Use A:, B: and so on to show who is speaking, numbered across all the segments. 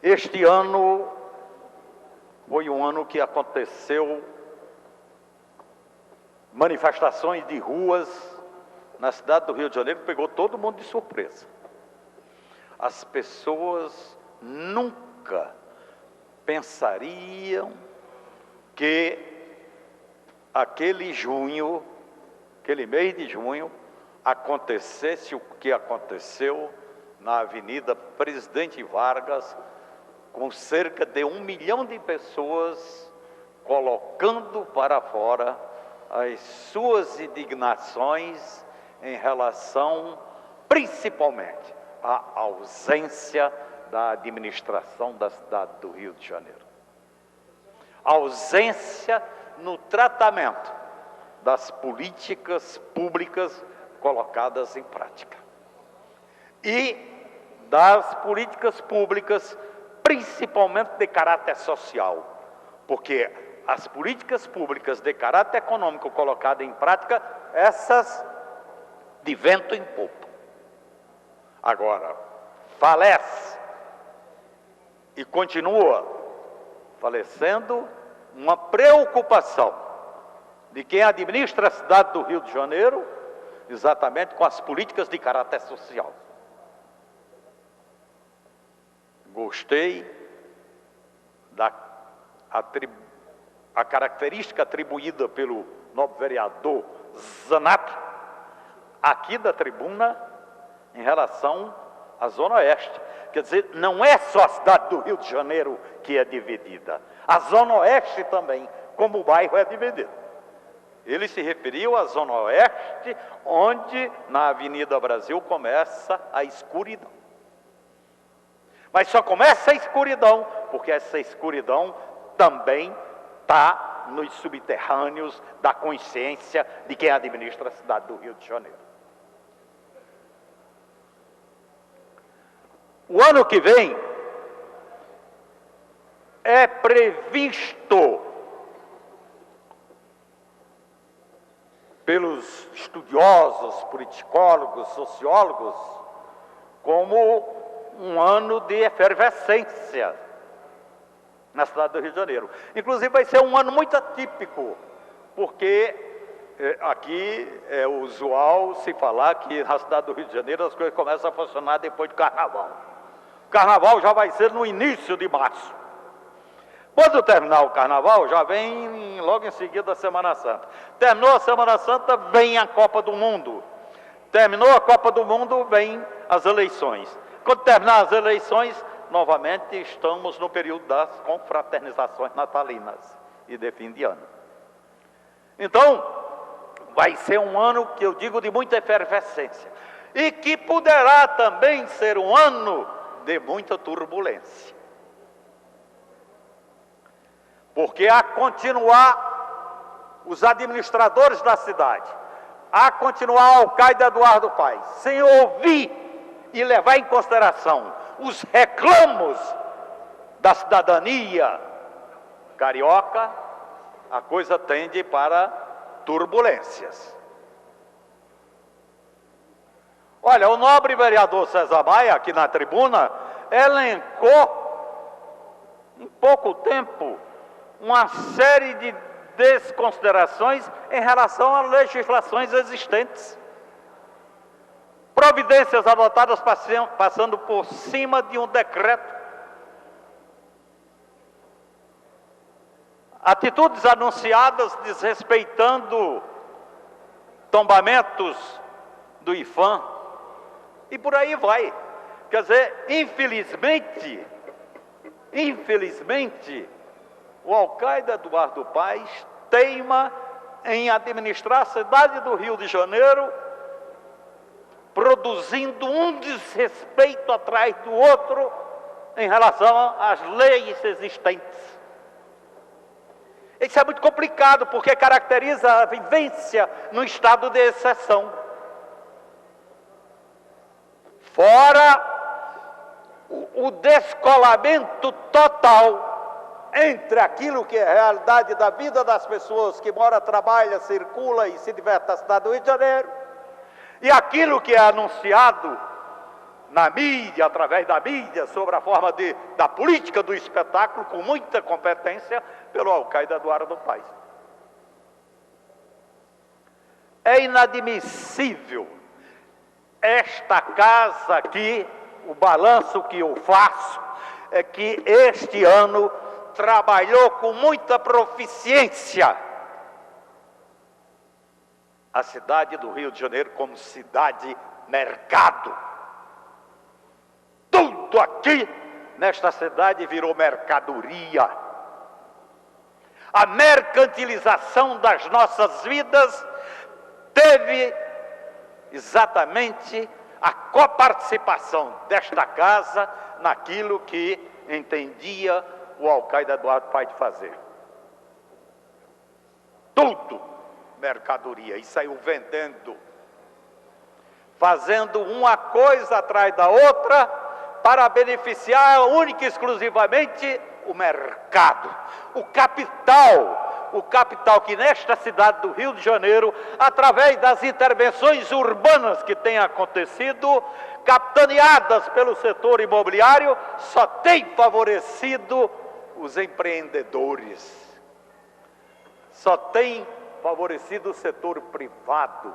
A: Este ano foi um ano que aconteceu manifestações de ruas na cidade do Rio de Janeiro, que pegou todo mundo de surpresa. As pessoas nunca pensariam que aquele mês de junho, acontecesse o que aconteceu na Avenida Presidente Vargas, com cerca de 1 milhão de pessoas colocando para fora as suas indignações em relação, principalmente, à ausência da administração da cidade do Rio de Janeiro. A ausência no tratamento das políticas públicas colocadas em prática. E das políticas públicas, principalmente de caráter social, porque as políticas públicas de caráter econômico colocadas em prática, essas de vento em popa. Agora, falece e continua falecendo uma preocupação de quem administra a cidade do Rio de Janeiro, exatamente com as políticas de caráter social. Gostei da a característica atribuída pelo novo vereador Zanato, aqui da tribuna, em relação à Zona Oeste. Quer dizer, não é só a cidade do Rio de Janeiro que é dividida, a Zona Oeste também, como o bairro é dividido. Ele se referiu à Zona Oeste, onde na Avenida Brasil começa a escuridão. Mas só começa a escuridão, porque essa escuridão também está nos subterrâneos da consciência de quem administra a cidade do Rio de Janeiro. O ano que vem é previsto pelos estudiosos, politicólogos, sociólogos, como um ano de efervescência na cidade do Rio de Janeiro. Inclusive vai ser um ano muito atípico, porque aqui é usual se falar que na cidade do Rio de Janeiro as coisas começam a funcionar depois do Carnaval. O Carnaval já vai ser no início de março. Quando terminar o Carnaval, já vem logo em seguida a Semana Santa. Terminou a Semana Santa, vem a Copa do Mundo. Terminou a Copa do Mundo, vem as eleições. Quando terminar as eleições, novamente estamos no período das confraternizações natalinas e de fim de ano. Então, vai ser um ano que eu digo de muita efervescência. E que poderá também ser um ano de muita turbulência. Porque a continuar os administradores da cidade, a continuar a alcaide Eduardo Paes, sem ouvir e levar em consideração os reclamos da cidadania carioca, a coisa tende para turbulências. Olha, o nobre vereador César Maia, aqui na tribuna, elencou, em pouco tempo, uma série de desconsiderações em relação a legislações existentes. Providências adotadas passando por cima de um decreto. Atitudes anunciadas desrespeitando tombamentos do IFAM. E por aí vai. Quer dizer, infelizmente, o alcaide Eduardo Paes teima em administrar a cidade do Rio de Janeiro, produzindo um desrespeito atrás do outro em relação às leis existentes. Isso é muito complicado, porque caracteriza a vivência no estado de exceção. Fora o descolamento total entre aquilo que é a realidade da vida das pessoas que mora, trabalha, circula e se diverte na cidade do Rio de Janeiro, e aquilo que é anunciado na mídia, através da mídia, sobre a forma da política do espetáculo, com muita competência, pelo alcaide Eduardo Paes. É inadmissível esta casa aqui, o balanço que eu faço, é que este ano trabalhou com muita proficiência a cidade do Rio de Janeiro como cidade-mercado. Tudo aqui nesta cidade virou mercadoria. A mercantilização das nossas vidas teve exatamente a coparticipação desta casa naquilo que entendia o alcaide Eduardo Paes de fazer. Tudo mercadoria, e saiu vendendo, fazendo uma coisa atrás da outra para beneficiar única e exclusivamente o mercado, o capital que nesta cidade do Rio de Janeiro, através das intervenções urbanas que têm acontecido, capitaneadas pelo setor imobiliário, só tem favorecido os empreendedores, só tem favorecido o setor privado,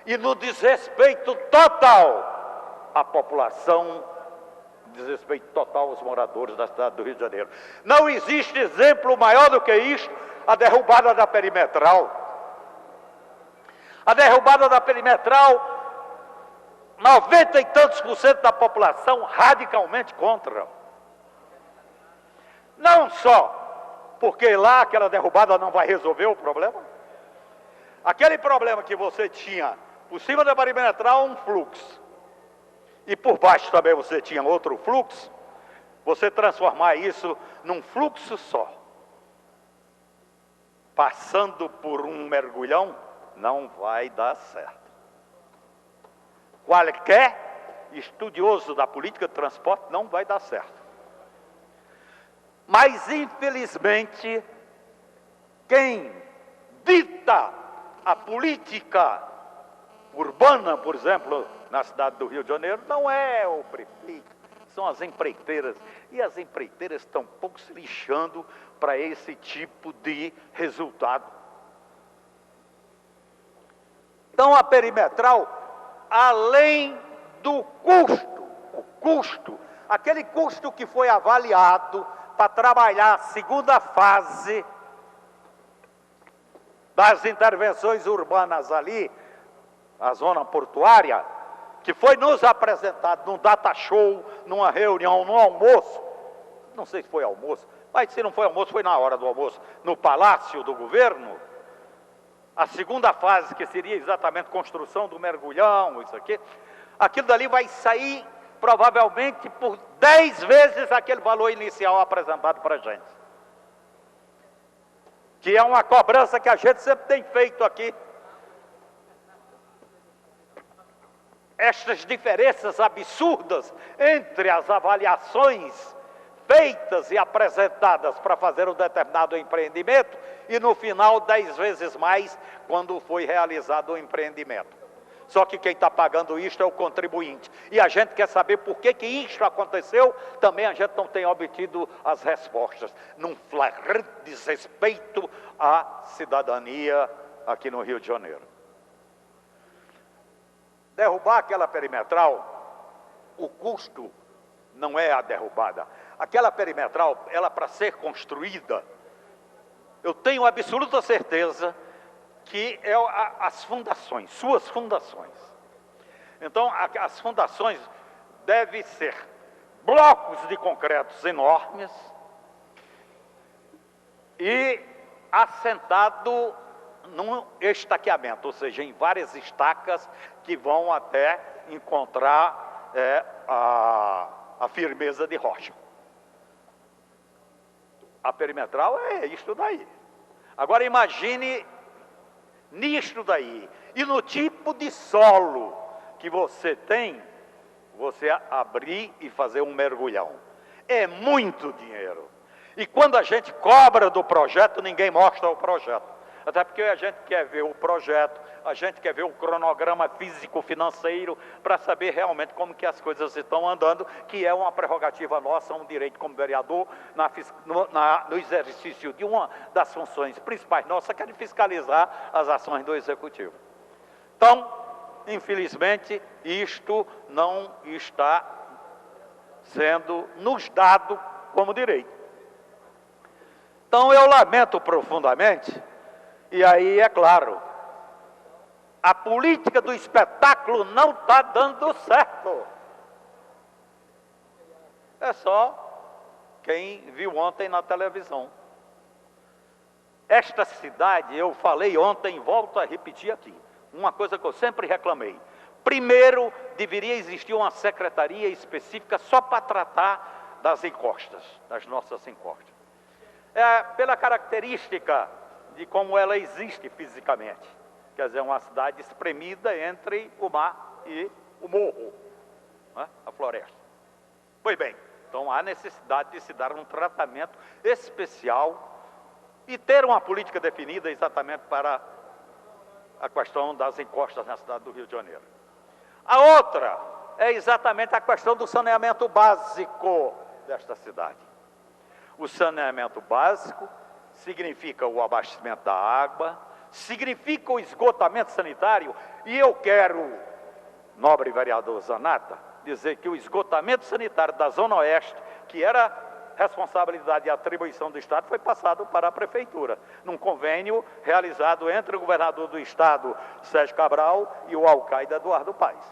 A: e no desrespeito total à população, desrespeito total aos moradores da cidade do Rio de Janeiro. Não existe exemplo maior do que isto, a derrubada da perimetral. A derrubada da perimetral, 90 e tantos % da população radicalmente contra. Não só porque lá aquela derrubada não vai resolver o problema. Aquele problema que você tinha por cima da perimetral, um fluxo, e por baixo também você tinha outro fluxo, você transformar isso num fluxo só, passando por um mergulhão, não vai dar certo. Qualquer estudioso da política de transporte não vai dar certo. Mas, infelizmente, quem dita a política urbana, por exemplo, na cidade do Rio de Janeiro, não é o prefeito, são as empreiteiras. E as empreiteiras estão pouco se lixando para esse tipo de resultado. Então, a perimetral, além do custo, aquele custo que foi avaliado para trabalhar a segunda fase das intervenções urbanas ali, a zona portuária, que foi nos apresentado num data show, numa reunião, num almoço, não sei se foi almoço, mas se não foi almoço, foi na hora do almoço, no Palácio do Governo, a segunda fase, que seria exatamente construção do mergulhão, isso aqui, aquilo dali vai sair provavelmente por 10 vezes aquele valor inicial apresentado para a gente. Que é uma cobrança que a gente sempre tem feito aqui. Estas diferenças absurdas entre as avaliações feitas e apresentadas para fazer um determinado empreendimento e no final 10 vezes mais quando foi realizado o empreendimento. Só que quem está pagando isto é o contribuinte. E a gente quer saber por que isto aconteceu, também a gente não tem obtido as respostas, num flagrante desrespeito à cidadania aqui no Rio de Janeiro. Derrubar aquela perimetral, o custo não é a derrubada. Aquela perimetral, ela para ser construída, eu tenho absoluta certeza que é as fundações, suas fundações. Então, as fundações devem ser blocos de concretos enormes e assentado num estaqueamento, ou seja, em várias estacas que vão até encontrar a firmeza de rocha. A perimetral é isto daí. Agora imagine nisto daí, e no tipo de solo que você tem, você abrir e fazer um mergulhão. É muito dinheiro. E quando a gente cobra do projeto, ninguém mostra o projeto. Até porque a gente quer ver o projeto, a gente quer ver o cronograma físico-financeiro para saber realmente como que as coisas estão andando, que é uma prerrogativa nossa, um direito como vereador, no exercício de uma das funções principais nossas, que é de fiscalizar as ações do Executivo. Então, infelizmente, isto não está sendo nos dado como direito. Então, eu lamento profundamente, e aí, é claro, a política do espetáculo não está dando certo. É só quem viu ontem na televisão. Esta cidade, eu falei ontem, volto a repetir aqui, uma coisa que eu sempre reclamei. Primeiro, deveria existir uma secretaria específica só para tratar das encostas, das nossas encostas. Pela característica de como ela existe fisicamente. Quer dizer, uma cidade espremida entre o mar e o morro, né? A floresta. Pois bem, então há necessidade de se dar um tratamento especial e ter uma política definida exatamente para a questão das encostas na cidade do Rio de Janeiro. A outra é exatamente a questão do saneamento básico desta cidade. O saneamento básico significa o abastecimento da água, significa o esgotamento sanitário, e eu quero, nobre vereador Zanata, dizer que o esgotamento sanitário da Zona Oeste, que era responsabilidade e atribuição do Estado, foi passado para a Prefeitura, num convênio realizado entre o governador do Estado, Sérgio Cabral, e o alcaide Eduardo Paes.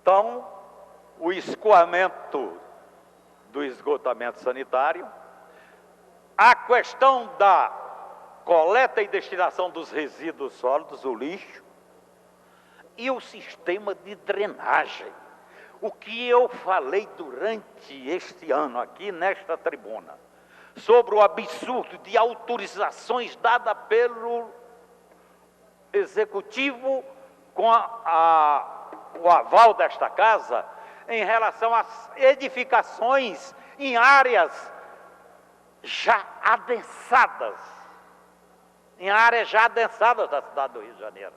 A: Então, o escoamento do esgotamento sanitário, a questão da coleta e destinação dos resíduos sólidos, o lixo, e o sistema de drenagem. O que eu falei durante este ano aqui nesta tribuna, sobre o absurdo de autorizações dadas pelo Executivo com o aval desta casa, em relação às edificações em áreas já adensadas, da cidade do Rio de Janeiro.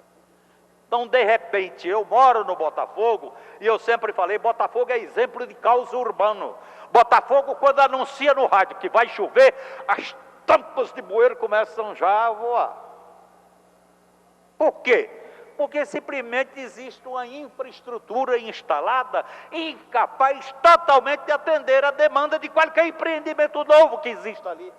A: Então, de repente, eu moro no Botafogo, e eu sempre falei, Botafogo é exemplo de caos urbano. Botafogo, quando anuncia no rádio que vai chover, as tampas de bueiro começam já a voar. Por quê? Porque simplesmente existe uma infraestrutura instalada incapaz totalmente de atender a demanda de qualquer empreendimento novo que exista ali.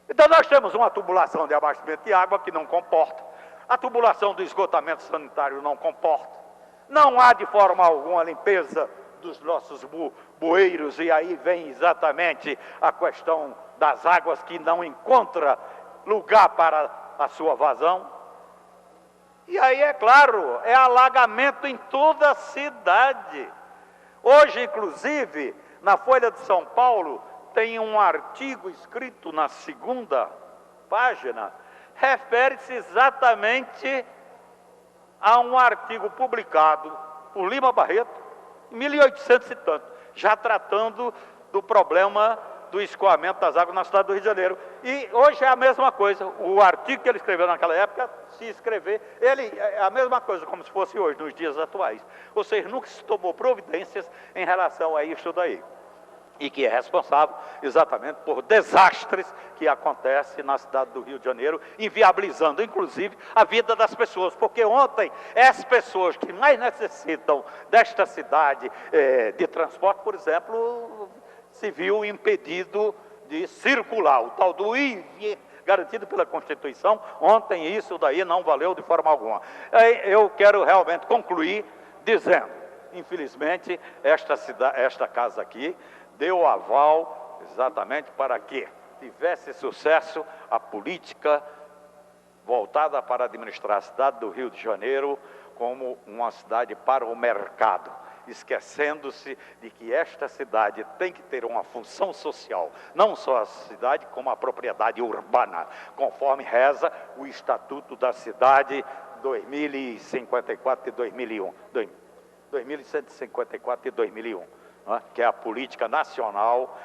A: Então nós temos uma tubulação de abastecimento de água que não comporta, a tubulação do esgotamento sanitário não comporta, não há de forma alguma limpeza dos nossos bueiros, e aí vem exatamente a questão das águas que não encontra lugar para a sua vazão. E aí, é claro, é alagamento em toda a cidade. Hoje, inclusive, na Folha de São Paulo, tem um artigo escrito na 2ª página, refere-se exatamente a um artigo publicado por Lima Barreto, em 1800 e tanto, já tratando do problema do escoamento das águas na cidade do Rio de Janeiro. E hoje é a mesma coisa, o artigo que ele escreveu naquela época, se escrever, ele é a mesma coisa como se fosse hoje, nos dias atuais. Ou seja, nunca se tomou providências em relação a isso daí. E que é responsável exatamente por desastres que acontecem na cidade do Rio de Janeiro, inviabilizando, inclusive, a vida das pessoas. Porque ontem, as pessoas que mais necessitam desta cidade de transporte, por exemplo, se viu impedido de circular. O tal do IV, garantido pela Constituição, ontem isso daí não valeu de forma alguma. Eu quero realmente concluir dizendo, infelizmente, esta casa aqui deu aval exatamente para que tivesse sucesso a política voltada para administrar a cidade do Rio de Janeiro como uma cidade para o mercado, esquecendo-se de que esta cidade tem que ter uma função social, não só a cidade, como a propriedade urbana, conforme reza o Estatuto da Cidade 2054 e 2001, 2154 e 2001. que é a política nacional,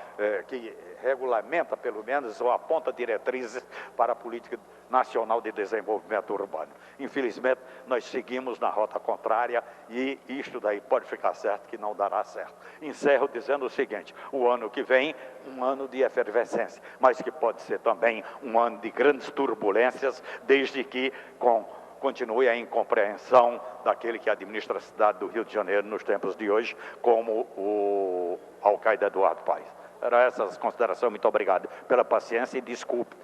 A: que regulamenta, pelo menos, ou aponta diretrizes para a política nacional de desenvolvimento urbano. Infelizmente, nós seguimos na rota contrária e isto daí pode ficar certo que não dará certo. Encerro dizendo o seguinte: o ano que vem, um ano de efervescência, mas que pode ser também um ano de grandes turbulências, desde que continue a incompreensão daquele que administra a cidade do Rio de Janeiro nos tempos de hoje, como o alcaide Eduardo Paes. Era essas considerações. Muito obrigado pela paciência e desculpe